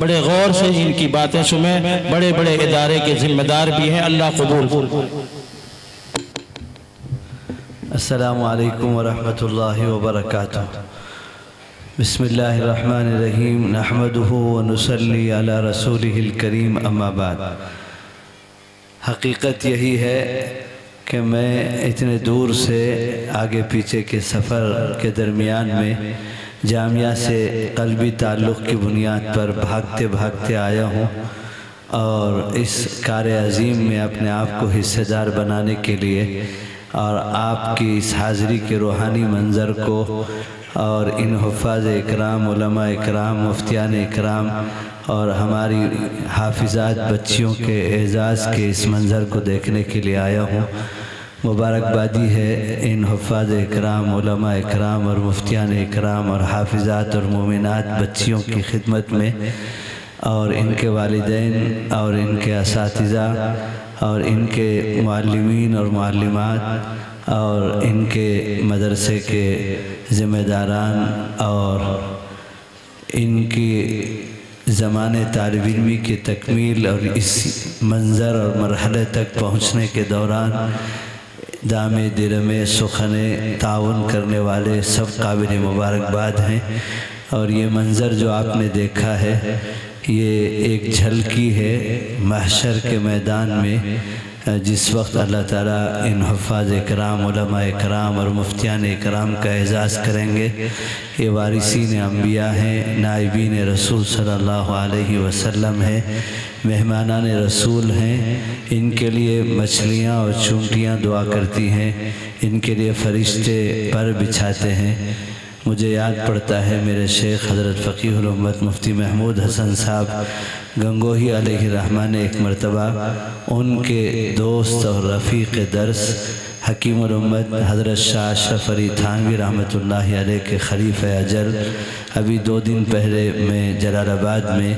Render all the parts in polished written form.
بڑے غور سے ان کی باتیں سنیں، بڑے بڑے ادارے کے ذمہ دار بھی ہیں، اللہ قبول۔ السلام علیکم ورحمۃ اللہ وبرکاتہ۔ بسم اللہ الرحمن الرحیم، نحمدہ ونصلی علی رسولہ الکریم، اما بعد۔ حقیقت یہی ہے کہ میں اتنے دور سے آگے پیچھے کے سفر کے درمیان میں جامعہ سے قلبی تعلق کی بنیاد پر بھاگتے بھاگتے آیا ہوں، اور اس کار عظیم میں اپنے آپ کو حصہ دار بنانے کے لیے اور آپ کی اس حاضری کے روحانی منظر کو اور ان حفاظ اکرام، علماء اکرام، مفتیان اکرام اور ہماری حافظات بچیوں کے اعزاز کے اس منظر کو دیکھنے کے لیے آیا ہوں۔ مبارکبادی ہے ان حفاظ اکرام، علماء اکرام اور مفتیان اکرام اور حافظات اور مومنات بچیوں کی خدمت میں، اور ان کے والدین اور ان کے اساتذہ اور ان کے معلمین اور معلمات اور ان کے مدرسے کے ذمہ داران اور ان کی زمانے طالب علمی کی تکمیل اور اس منظر اور مرحلے تک پہنچنے کے دوران دامے درمے سخنے تعاون کرنے والے سب قابل مبارکباد ہیں۔ اور یہ منظر جو آپ نے دیکھا ہے یہ ایک جھلکی ہے محشر کے میدان میں، جس وقت اللہ تعالیٰ ان حفاظ اکرام، علماء اکرام اور مفتیان اکرام کا اعزاز کریں گے۔ یہ وارثین انبیاء ہیں، نائبین رسول صلی اللہ علیہ وسلم ہیں، مہمانان رسول ہیں۔ ان کے لیے مچھلیاں اور چونٹیاں دعا کرتی ہیں، ان کے لیے فرشتے پر بچھاتے ہیں۔ مجھے یاد پڑتا ہے میرے شیخ حضرت فقیہ الامت مفتی محمود حسن صاحب گنگوہی علیہ الرحمہ نے ایک مرتبہ ان کے دوست اور رفیق درس حکیم الامت حضرت شاہ اشرف علی تھانوی رحمۃ اللہ علیہ کے خلیفہ اجل ابھی 2 دن پہلے میں جلال آباد میں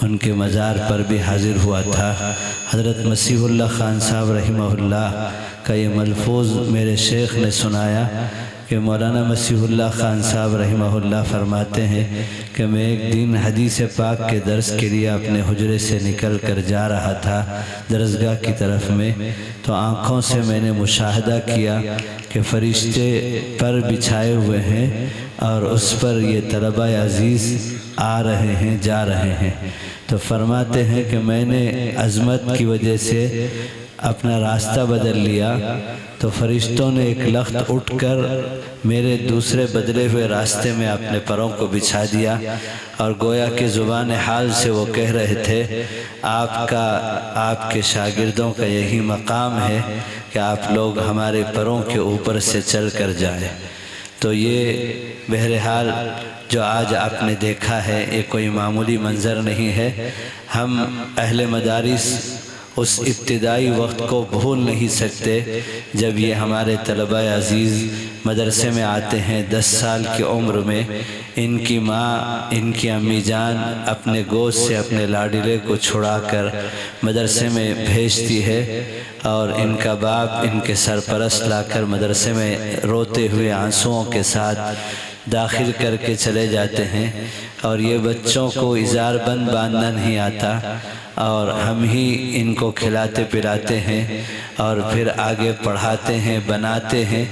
ان کے مزار پر بھی حاضر ہوا تھا۔ حضرت مسیح اللہ خان صاحب رحمہ اللہ کا یہ ملفوظ میرے شیخ نے سنایا کہ مولانا مسیح اللہ خان صاحب رحمہ اللہ فرماتے ہیں کہ میں ایک دن حدیث پاک کے درس کے لیے اپنے حجرے سے نکل کر جا رہا تھا درسگاہ کی طرف میں، تو آنکھوں سے میں نے مشاہدہ کیا کہ فرشتے پر بچھائے ہوئے ہیں اور اس پر یہ طلبہ عزیز آ رہے ہیں، جا رہے ہیں۔ تو فرماتے ہیں کہ میں نے عظمت کی وجہ سے اپنا راستہ بدل لیا تو فرشتوں نے ایک لخت اٹھ کر میرے دوسرے بدلے ہوئے راستے میں اپنے پروں کو بچھا دیا، اور گویا کہ زبان حال سے وہ کہہ رہے تھے آپ کے شاگردوں کا یہی مقام ہے کہ آپ لوگ ہمارے پروں کے اوپر سے چل کر جائیں۔ تو یہ بہرحال جو آج آپ نے دیکھا ہے یہ کوئی معمولی منظر نہیں ہے۔ ہم اہل مدارس اس ابتدائی وقت کو بھول نہیں سکتے جب یہ ہمارے طلبہ عزیز مدرسے میں آتے ہیں 10 سال کی عمر میں۔ ان کی ماں، ان کی امی جان اپنے گود سے اپنے لاڈلے کو چھڑا کر مدرسے میں بھیجتی ہے، اور ان کا باپ ان کے سرپرست لا کر مدرسے میں روتے ہوئے آنسوؤں کے ساتھ داخل کر کے چلے جاتے ہیں، اور یہ بچوں کو ازار بند باندھنا نہیں آتا، اور ہم ہی ان کو کھلاتے پلاتے ہیں اور پھر آگے پڑھاتے ہیں، بناتے ہیں،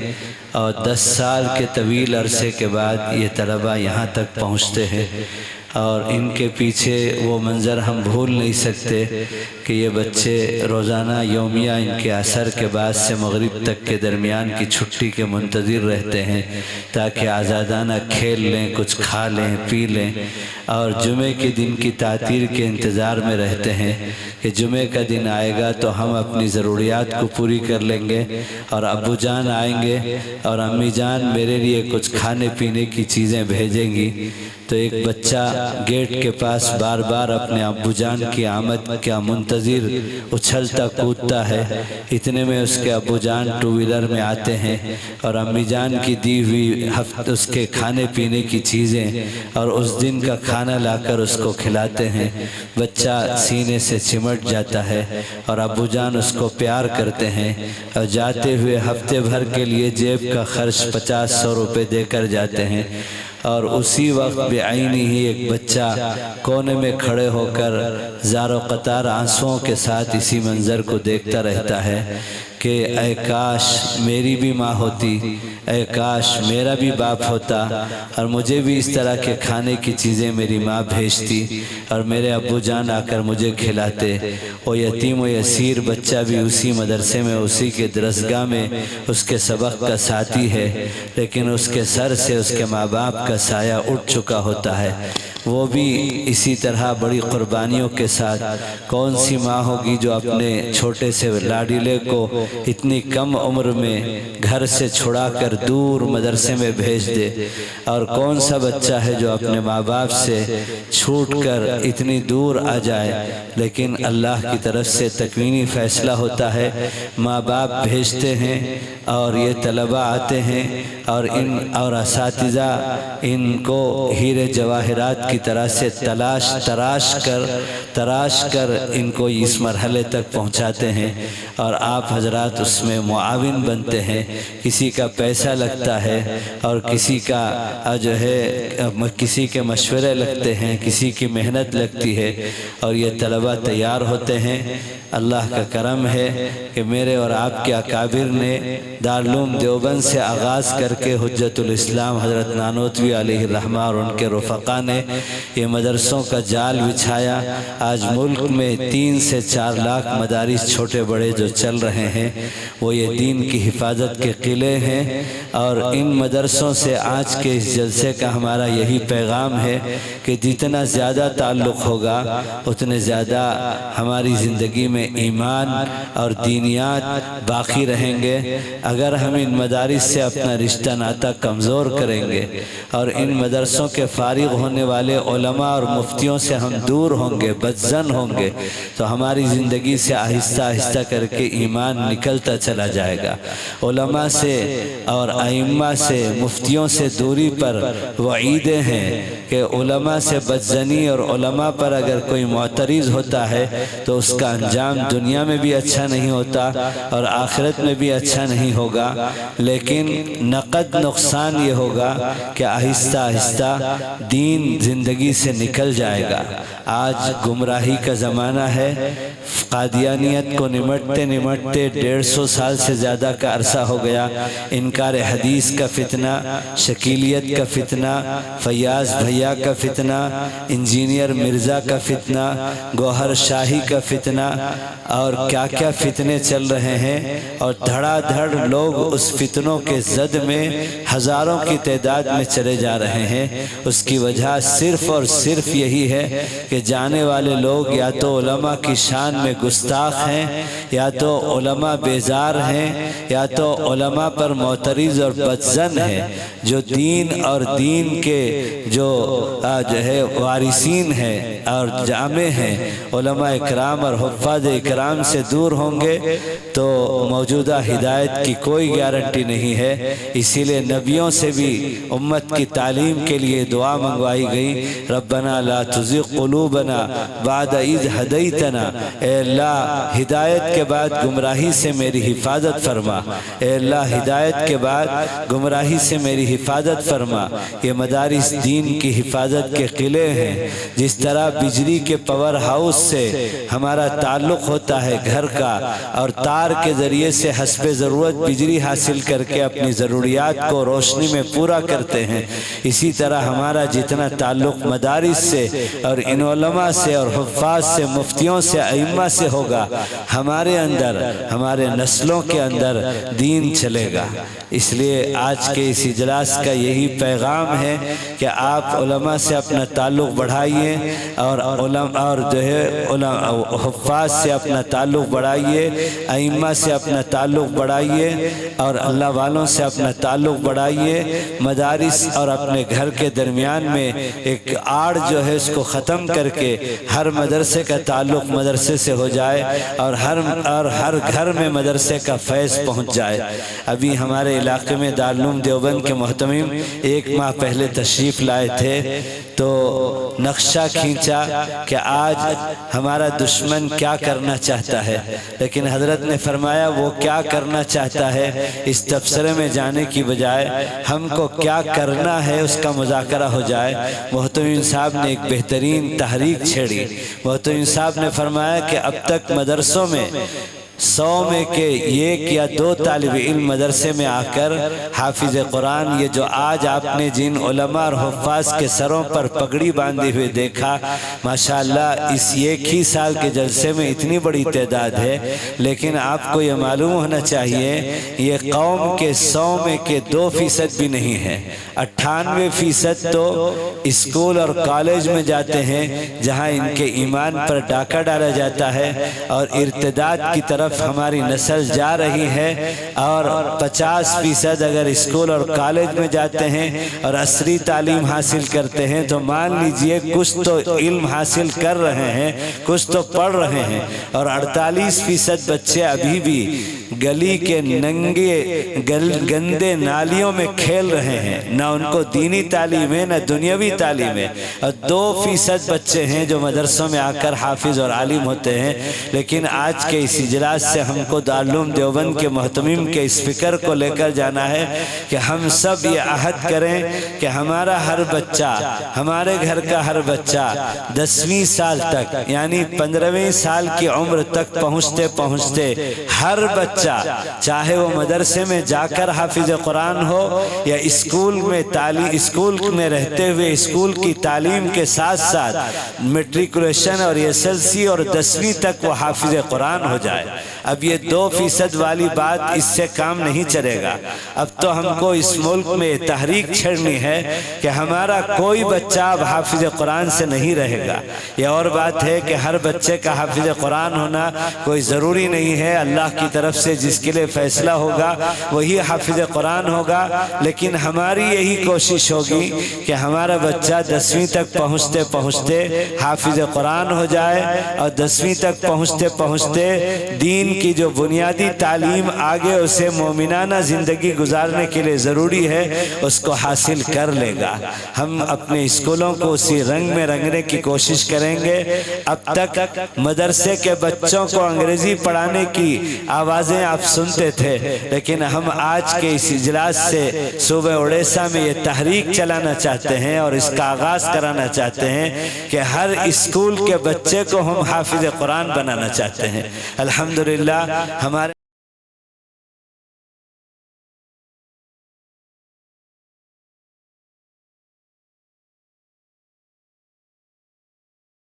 اور 10 سال کے طویل عرصے کے بعد یہ طلبہ یہاں تک پہنچتے ہیں۔ اور ان کے پیچھے وہ منظر ہم بھول نہیں سکتے کہ یہ بچے روزانہ یومیہ ان کے عصر کے بعد سے مغرب تک کے درمیان کی چھٹی کے منتظر رہتے ہیں تاکہ آزادانہ کھیل لیں، کچھ کھا لیں، پی لیں، اور جمعے کے دن کی تعطیل کے انتظار میں رہتے ہیں کہ جمعے کا دن آئے گا تو ہم اپنی ضروریات کو پوری کر لیں گے، اور ابو جان آئیں گے اور امی جان میرے لیے کچھ کھانے پینے کی چیزیں بھیجیں گی۔ تو ایک بچہ گیٹ کے پاس بار بار اپنے ابو جان کی آمد کا منتظر اچھلتا کودتا ہے۔ اتنے میں اس کے ابو جان 2 ویلر میں آتے ہیں اور امی جان کی دی ہوئی اس کے کھانے پینے کی چیزیں اور اس دن کا کھانا لا کر اس کو کھلاتے ہیں۔ بچہ سینے سے چمٹ جاتا ہے اور ابو جان اس کو پیار کرتے ہیں، اور جاتے ہوئے ہفتے بھر کے لیے جیب کا خرچ 50-100 روپے دے کر جاتے ہیں، اور اسی وقت بعینی ہی ایک بچہ کونے میں کھڑے ہو کر زار و قطار آنسوؤں کے ساتھ اسی منظر کو دیکھتا رہتا ہے کہ اے کاش میری بھی ماں ہوتی، اے کاش میرا بھی باپ ہوتا اور مجھے بھی اس طرح کے کھانے کی چیزیں میری ماں بھیجتی اور میرے ابو جان آ کر مجھے کھلاتے۔ وہ یتیم و یسیر بچہ بھی اسی مدرسے میں، اسی کے درسگاہ میں اس کے سبق کا ساتھی ہے، لیکن اس کے سر سے اس کے ماں باپ کا سایہ اٹھ چکا ہوتا ہے۔ وہ بھی اسی طرح بڑی قربانیوں کے ساتھ، کون سی ماں ہوگی جو اپنے چھوٹے سے لاڈلے کو اتنی کم عمر میں گھر سے چھڑا کر دور مدرسے میں بھیج دے، اور کون سا بچہ ہے جو اپنے ماں باپ سے چھوٹ کر اتنی دور آ جائے، لیکن اللہ کی طرف سے تکوینی فیصلہ ہوتا ہے، ماں باپ بھیجتے ہیں اور یہ طلبہ آتے ہیں اور اساتذہ ان کو ہیرے جواہرات کی طرح سے تراش کر ان کو اس مرحلے تک پہنچاتے ہیں، اور آپ حضرات اس میں معاون بنتے ہیں۔ کسی کا پیسہ لگتا ہے اور کسی کا جو ہے کسی کے مشورے لگتے ہیں، کسی کی محنت لگتی ہے، اور یہ طلبہ تیار ہوتے ہیں۔ اللہ کا کرم ہے کہ میرے اور آپ کے اکابر نے دارالعلوم دیوبند سے آغاز کر کے حجت الاسلام حضرت نانوتوی علیہ الرحمہ اور ان کے رفقا نے یہ مدرسوں کا جال بچھایا۔ آج ملک میں 3 سے 4 لاکھ مدارس چھوٹے بڑے جو چل رہے ہیں، وہ یہ دین کی حفاظت کے قلعے ہیں، اور ان مدرسوں سے آج کے اس جلسے کا ہمارا یہی پیغام ہے کہ جتنا زیادہ تعلق ہوگا اتنے زیادہ ہماری زندگی میں ایمان اور دینیات باقی رہیں گے۔ اگر ہم ان مدارس سے اپنا رشتہ ناطہ کمزور کریں گے اور ان مدرسوں کے فارغ ہونے والے علماء اور مفتیوں سے ہم دور ہوں گے، بدظن ہوں گے، تو ہماری زندگی سے آہستہ آہستہ کر کے ایمان نکلتا چلا جائے گا۔ علماء سے اور ائمہ سے، مفتیوں سے دوری پر وعیدیں ہیں کہ علماء سے بدظنی اور علماء پر اگر کوئی معترض ہوتا ہے تو اس کا انجام دنیا میں بھی اچھا نہیں ہوتا اور آخرت میں بھی اچھا نہیں ہوگا، لیکن نقد نقصان یہ ہوگا کہ آہستہ آہستہ دین زندگی سے نکل جائے گا۔ آج گمراہی کا زمانہ ہے، قادیانیت کو نمٹتے 150 سال سے زیادہ کا عرصہ ہو گیا۔ انکار حدیث کا فتنہ، شکیلیت کا فتنہ، فیاض بھیا کا فتنہ، انجینئر مرزا کا فتنہ، گوہر شاہی کا فتنہ، اور کیا کیا فتنے چل رہے ہیں، اور دھڑا دھڑ لوگ اس فتنوں کے زد میں ہزاروں کی تعداد میں چلے جا رہے ہیں۔ اس کی وجہ صرف اور صرف یہی ہے کہ جانے والے لوگ یا تو علماء کی شان میں گستاخ ہیں، یا تو علماء بیزار ہیں، یا تو علماء پر معترض اور بدظن ہیں۔ جو دین اور دین کے جو ہے وارثین ہیں اور جامع ہیں، علماء اکرام اور حفاظ اکرام سے دور ہوں گے تو موجودہ ہدایت کی کوئی گارنٹی نہیں ہے۔ اسی لیے نبیوں سے بھی امت کی تعلیم کے لیے دعا منگوائی گئی، ربنا لا تزغ قلوبنا بعد اذ ہدیتنا، اے اللہ ہدایت کے بعد گمراہی سے میری حفاظت فرما، اے اللہ ہدایت کے بعد گمراہی سے میری حفاظت فرما۔ یہ مدارس دین کی حفاظت کے قلعے ہیں۔ جس طرح بجلی کے پاور ہاؤس سے ہمارا تعلق ہوتا ہے گھر کا، اور تار کے ذریعے سے حسب ضرورت بجلی حاصل کر کے اپنی ضروریات کو روشنی میں پورا کرتے ہیں، اسی طرح ہمارا جتنا تعلق مدارس سے اور ان علماء سے اور حفاظ سے، مفتیوں سے، ائمہ سے ہوگا، ہمارے اندر، ہمارے نسلوں کے اندر دین چلے گا۔ اس لیے آج کے اس اجلاس کا یہی پیغام ہے کہ آپ علماء سے اپنا تعلق بڑھائیے، اور جو ہے حفاظ سے اپنا تعلق بڑھائیے، ائمہ سے اپنا تعلق بڑھائیے، اور اللہ والوں سے اپنا تعلق بڑھائیے۔ مدارس اور اپنے گھر کے درمیان میں ایک آڑ جو ہے اس کو ختم کر کے ہر مدرسے کا تعلق مدرسے سے ہو جائے، اور ہر گھر میں مدرسے کا فیض پہنچ جائے۔ ابھی ہمارے علاقے میں دارالعلوم دیوبند کے محتمم 1 ماہ پہلے تشریف لائے تھے، تو نقشہ کھینچا کہ آج ہمارا دشمن کیا کرنا چاہتا ہے، لیکن حضرت نے فرمایا وہ کیا کرنا چاہتا ہے اس تبصرے میں جانے کی بجائے ہم کو کیا کرنا ہے اس کا مذاکرہ ہو جائے۔ محتمین صاحب نے ایک بہترین تحریک چھیڑی۔ محتمین صاحب نے فرمایا کہ اب تک مدرسوں میں 100 میں کے 1 یا 2 طالب علم مدرسے میں آ کر حافظ قرآن، یہ جو آج آپ نے جن علماء اور حفاظ کے سروں پر پگڑی باندھے ہوئے دیکھا، ماشاءاللہ اس ایک ہی سال کے جلسے میں اتنی بڑی تعداد ہے، لیکن آپ کو یہ معلوم ہونا چاہیے یہ قوم کے 100 میں کے 2% بھی نہیں ہے۔ 98% تو اسکول اور کالج میں جاتے ہیں جہاں ان کے ایمان پر ڈاکہ ڈالا جاتا ہے اور ارتداد کی طرف ہماری نسل جا رہی ہے، اور 50% اگر اسکول اور کالج میں جاتے ہیں اور عصری تعلیم حاصل کرتے ہیں تو مان لیجئے کچھ تو علم حاصل کر رہے ہیں، کچھ تو پڑھ رہے ہیں، اور 48% بچے ابھی بھی گلی کے ننگے گندے نالیوں میں کھیل رہے ہیں، نہ ان کو دینی تعلیم ہے نہ دنیاوی تعلیم ہے، اور 2% بچے ہیں جو مدرسوں میں آ کر حافظ اور عالم ہوتے ہیں۔ لیکن آج کے اس اجلاس سے ہم کو دارالعلوم دیوبند کے محتمین کے اس فکر کو لے کر جانا ہے کہ ہم سب یہ عہد کریں کہ ہمارا ہر بچہ، ہمارے گھر کا ہر بچہ 10ویں سال تک یعنی 15ویں سال کی عمر تک پہنچتے پہنچتے ہر بچہ، چاہے وہ مدرسے میں جا کر حافظ قرآن ہو یا اسکول میں رہتے ہوئے اسکول کی تعلیم کے ساتھ ساتھ میٹریکولیشن اور SSLC اور 10ویں تک وہ حافظ قرآن ہو جائے۔ اب یہ 2% والی بات اس سے کام نہیں چلے گا۔ اب تو ہم کو اس ملک میں تحریک چھڑنی ہے کہ ہمارا کوئی بچہ اب حافظ قرآن سے نہیں رہے گا۔ یہ اور بات ہے کہ ہر بچے کا حافظ قرآن ہونا کوئی ضروری نہیں ہے، اللہ کی طرف سے جس کے لئے فیصلہ ہوگا وہی حافظ قرآن ہوگا، لیکن ہماری یہی کوشش ہوگی کہ ہمارا بچہ 10ویں تک پہنچتے پہنچتے حافظ قرآن ہو جائے، اور 10ویں تک پہنچتے پہنچتے دین کی جو بنیادی تعلیم آگے اسے مومنانہ زندگی گزارنے کے لیے ضروری ہے اس کو حاصل کر لے گا۔ ہم اپنے اسکولوں کو اسی رنگ میں رنگنے کی کوشش کریں گے۔ اب تک مدرسے کے بچوں کو انگریزی پڑھانے کی آوازیں آپ سنتے تھے، لیکن ہم آج کے اس اجلاس سے صوبہ اڑیسہ میں یہ تحریک چلانا چاہتے ہیں اور اس کا آغاز کرانا چاہتے ہیں کہ ہر اسکول کے بچے کو ہم حافظ قرآن بنانا چاہتے ہیں۔ الحمدللہ ہمارے